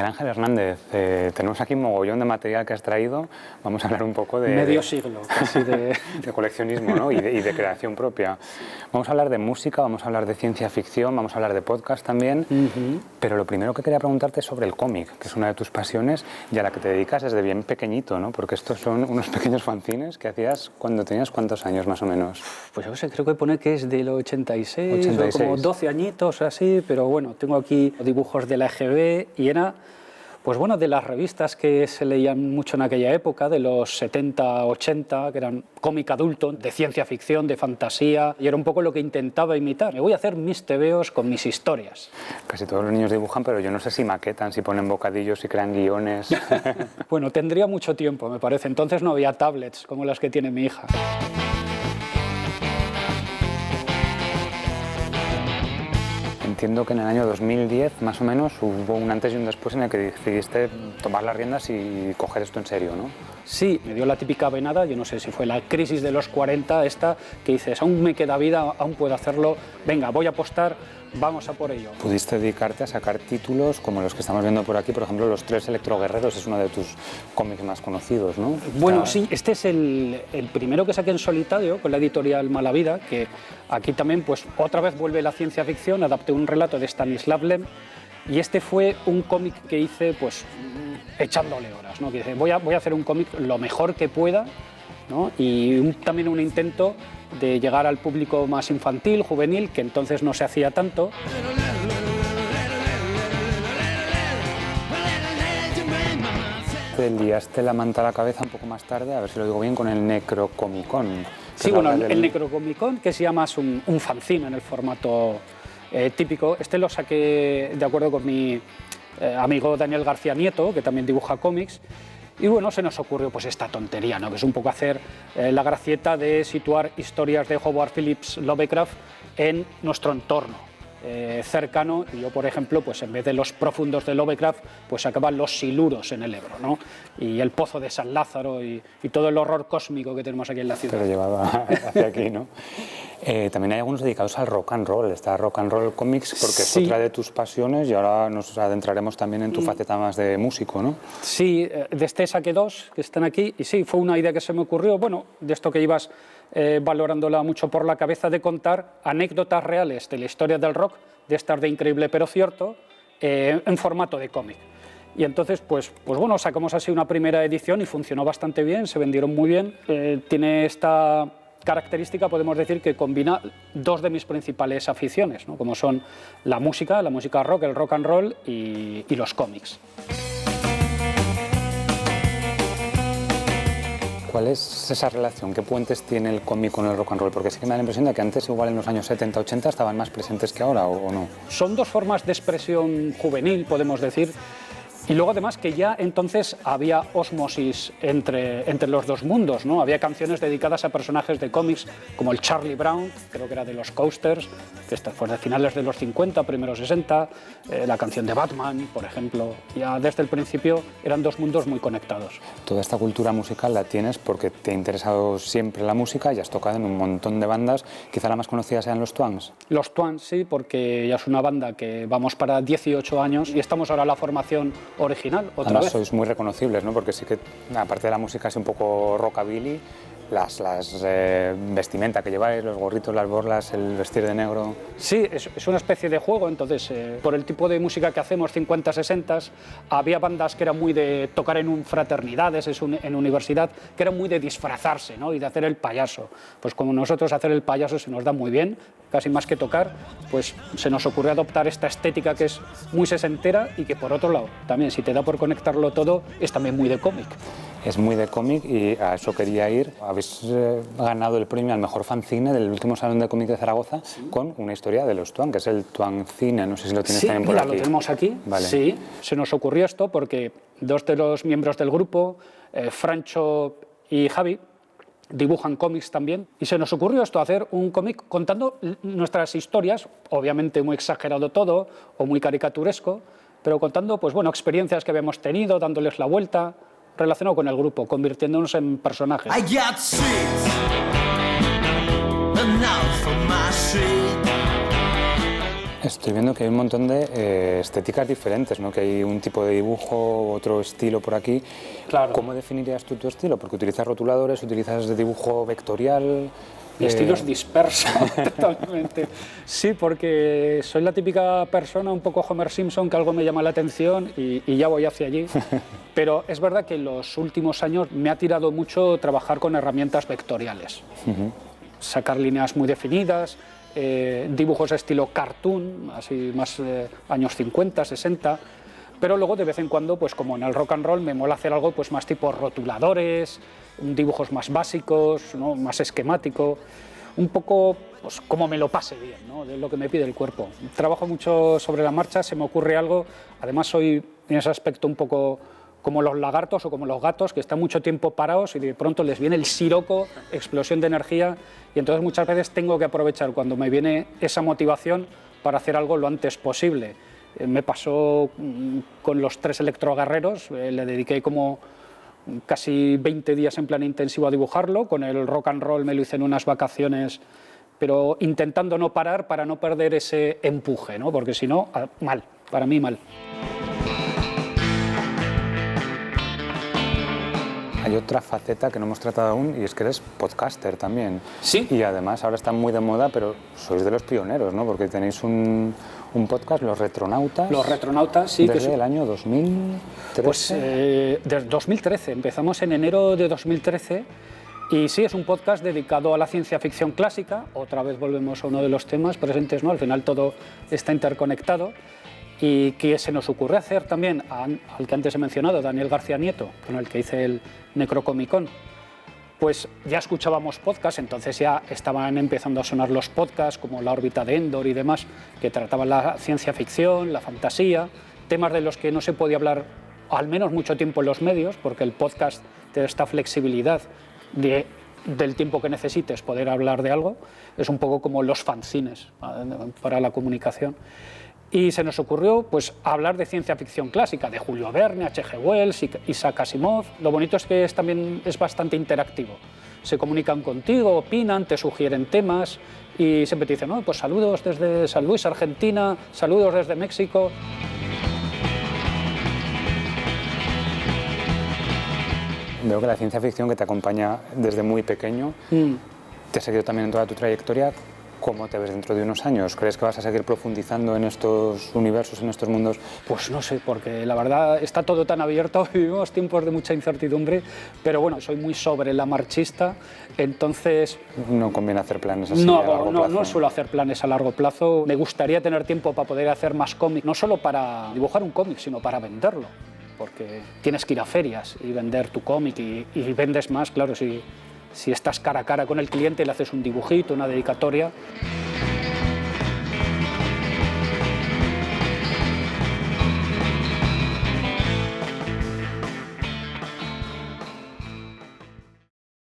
Miguel Ángel Hernández, tenemos aquí un mogollón de material que has traído. Vamos a hablar un poco de... Medio siglo, casi de coleccionismo, ¿no? y de creación propia. Vamos a hablar de música, vamos a hablar de ciencia ficción, vamos a hablar de podcast también. Pero lo primero que quería preguntarte es sobre el cómic, que es una de tus pasiones y a la que te dedicas desde bien pequeñito, ¿no? Porque estos son unos pequeños fanzines que hacías cuando tenías ¿cuántos años más o menos? Pues yo sé, creo que pone que es del 86, 86. O como 12 añitos así, pero bueno, tengo aquí dibujos de la EGB y era, pues bueno, de las revistas que se leían mucho en aquella época, de los 70, 80, que eran cómic adulto, de ciencia ficción, de fantasía, y era un poco lo que intentaba imitar. Me voy a hacer mis tebeos con mis historias. Casi todos los niños dibujan, pero yo no sé si maquetan, si ponen bocadillos, si crean guiones. Bueno, tendría mucho tiempo, me parece. Entonces no había tablets como las que tiene mi hija. Entiendo que en el año 2010, más o menos, hubo un antes y un después en el que decidiste tomar las riendas y coger esto en serio, ¿no? Sí, me dio la típica venada, yo no sé si fue la crisis de los 40 esta, que dices, aún me queda vida, aún puedo hacerlo, venga, voy a apostar, vamos a por ello. Pudiste dedicarte a sacar títulos como los que estamos viendo por aquí, por ejemplo, Los Tres Electroguerreros, es uno de tus cómics más conocidos, ¿no? Bueno, sí, este es el primero que saqué en solitario con la editorial Malavida, que aquí también, pues otra vez vuelve la ciencia ficción, adapté un relato de Stanislav Lem, y este fue un cómic que hice, pues, echándole horas, ¿no? Que dice, voy a hacer un cómic lo mejor que pueda, ¿no? Y también un intento de llegar al público más infantil, juvenil, que entonces no se hacía tanto. Te liaste la manta a la cabeza un poco más tarde, a ver si lo digo bien, con el Necrocomicon. Sí, bueno, el Necrocomicon, que se llama un fanzine en el formato típico. Este lo saqué de acuerdo con mi amigo Daniel García Nieto, que también dibuja cómics. Y bueno, se nos ocurrió pues esta tontería, ¿no? Que es un poco hacer la gracieta de situar historias de Howard Phillips Lovecraft en nuestro entorno cercano. Y yo, por ejemplo, pues en vez de los profundos de Lovecraft, pues acaban los siluros en el Ebro, ¿no? Y el pozo de San Lázaro y todo el horror cósmico que tenemos aquí en la ciudad. Pero llevado hacia aquí, ¿no? También hay algunos dedicados al rock and roll. Está Rock and Roll Comics porque sí, es otra de tus pasiones y ahora nos adentraremos también en tu faceta más de músico, ¿no? Sí, de este saqué dos que están aquí y sí, fue una idea que se me ocurrió, bueno, de esto que ibas valorándola mucho por la cabeza, de contar anécdotas reales de la historia del rock, de estar de increíble pero cierto, en formato de cómic. Y entonces, pues bueno, sacamos así una primera edición y funcionó bastante bien, se vendieron muy bien. Tiene esta característica, podemos decir, que combina dos de mis principales aficiones, ¿no? Como son la música rock, el rock and roll y los cómics. ¿Cuál es esa relación? ¿Qué puentes tiene el cómic con el rock and roll? Porque sí que me da la impresión de que antes, igual en los años 70, 80, estaban más presentes que ahora, ¿o no? Son dos formas de expresión juvenil, podemos decir. Y luego además que ya entonces había ósmosis entre los dos mundos, ¿no? Había canciones dedicadas a personajes de cómics como el Charlie Brown, creo que era de los Coasters, que esta fue de finales de los 50, primeros 60, la canción de Batman, por ejemplo. Ya desde el principio eran dos mundos muy conectados. Toda esta cultura musical la tienes porque te ha interesado siempre la música y has tocado en un montón de bandas. Quizá la más conocida sean los Twangs. Los Twangs, sí, porque ya es una banda que vamos para 18 años y estamos ahora en la formación original, otra Además, vez. Sois muy reconocibles, ¿no? Porque sí que, aparte de la música, es un poco rockabilly, las vestimenta que lleváis, los gorritos, las borlas, el vestir de negro. Sí, es una especie de juego, entonces, por el tipo de música que hacemos, 50, 60, había bandas que eran muy de tocar en fraternidades, en universidad, que eran muy de disfrazarse, ¿no? Y de hacer el payaso. Pues como nosotros hacer el payaso se nos da muy bien, casi más que tocar, pues se nos ocurrió adoptar esta estética que es muy sesentera y que, por otro lado, también, si te da por conectarlo todo, es también muy de cómic. Es muy de cómic y a eso quería ir. Habéis ganado el premio al mejor fanzine del último Salón de Cómic de Zaragoza, sí, con una historia de los Twangs, que es el Twangcine, no sé si lo tienes también por aquí. Sí, lo tenemos aquí. Vale. Sí, se nos ocurrió esto porque dos de los miembros del grupo, Francho y Javi, dibujan cómics también, y se nos ocurrió esto, hacer un cómic contando nuestras historias, obviamente muy exagerado todo, o muy caricaturesco, pero contando, pues bueno, experiencias que habíamos tenido, dándoles la vuelta, relacionado con el grupo, convirtiéndonos en personajes. Estoy viendo que hay un montón de estéticas diferentes, ¿no? Que hay un tipo de dibujo, otro estilo por aquí. Claro. ¿Cómo definirías tú tu estilo? Porque utilizas rotuladores, utilizas de dibujo vectorial. Mi estilo es disperso, totalmente. Sí, porque soy la típica persona, un poco Homer Simpson, que algo me llama la atención y ya voy hacia allí. Pero es verdad que en los últimos años me ha tirado mucho trabajar con herramientas vectoriales. Sacar líneas muy definidas, dibujos estilo cartoon, así más años 50, 60. Pero luego de vez en cuando, pues como en el rock and roll, me mola hacer algo pues más tipo rotuladores, dibujos más básicos, ¿no? Más esquemático, un poco pues como me lo pase bien, ¿no? De lo que me pide el cuerpo. Trabajo mucho sobre la marcha, se me ocurre algo, además soy en ese aspecto un poco como los lagartos o como los gatos, que están mucho tiempo parados y de pronto les viene el siroco, explosión de energía, y entonces muchas veces tengo que aprovechar cuando me viene esa motivación para hacer algo lo antes posible. Me pasó con los 3 electroguerreros, le dediqué como casi 20 días en plan intensivo a dibujarlo, con el rock and roll me lo hice en unas vacaciones, pero intentando no parar para no perder ese empuje, ¿no? Porque si no, mal, para mí mal. Hay otra faceta que no hemos tratado aún y es que eres podcaster también. Sí. Y además ahora está muy de moda, pero sois de los pioneros, ¿no? Porque tenéis un podcast, Los Retronautas. Los Retronautas, sí. Desde el año 2013. Pues desde 2013, empezamos en enero de 2013 y sí, es un podcast dedicado a la ciencia ficción clásica. Otra vez volvemos a uno de los temas presentes, ¿no? Al final todo está interconectado. Y que se nos ocurre hacer también al que antes he mencionado, Daniel García Nieto, con el que hice el Necrocomicón. Pues ya escuchábamos podcasts, entonces ya estaban empezando a sonar los podcasts como La órbita de Endor y demás, que trataban la ciencia ficción, la fantasía, temas de los que no se podía hablar al menos mucho tiempo en los medios, porque el podcast te da esta flexibilidad del tiempo que necesites poder hablar de algo. Es un poco como los fanzines para la comunicación. Y se nos ocurrió pues, hablar de ciencia ficción clásica, de Julio Verne, H.G. Wells, Isaac Asimov. Lo bonito es que también es bastante interactivo. Se comunican contigo, opinan, te sugieren temas y siempre te dicen, no, pues saludos desde San Luis, Argentina, saludos desde México. Veo que la ciencia ficción que te acompaña desde muy pequeño te ha seguido también en toda tu trayectoria. ¿Cómo te ves dentro de unos años? ¿Crees que vas a seguir profundizando en estos universos, en estos mundos? Pues no sé, porque la verdad está todo tan abierto, vivimos tiempos de mucha incertidumbre, pero bueno, soy muy sobre la marchista, entonces... No conviene hacer planes así a largo plazo. No suelo hacer planes a largo plazo. Me gustaría tener tiempo para poder hacer más cómic, no solo para dibujar un cómic, sino para venderlo, porque tienes que ir a ferias y vender tu cómic y vendes más, claro, si estás cara a cara con el cliente y le haces un dibujito, una dedicatoria.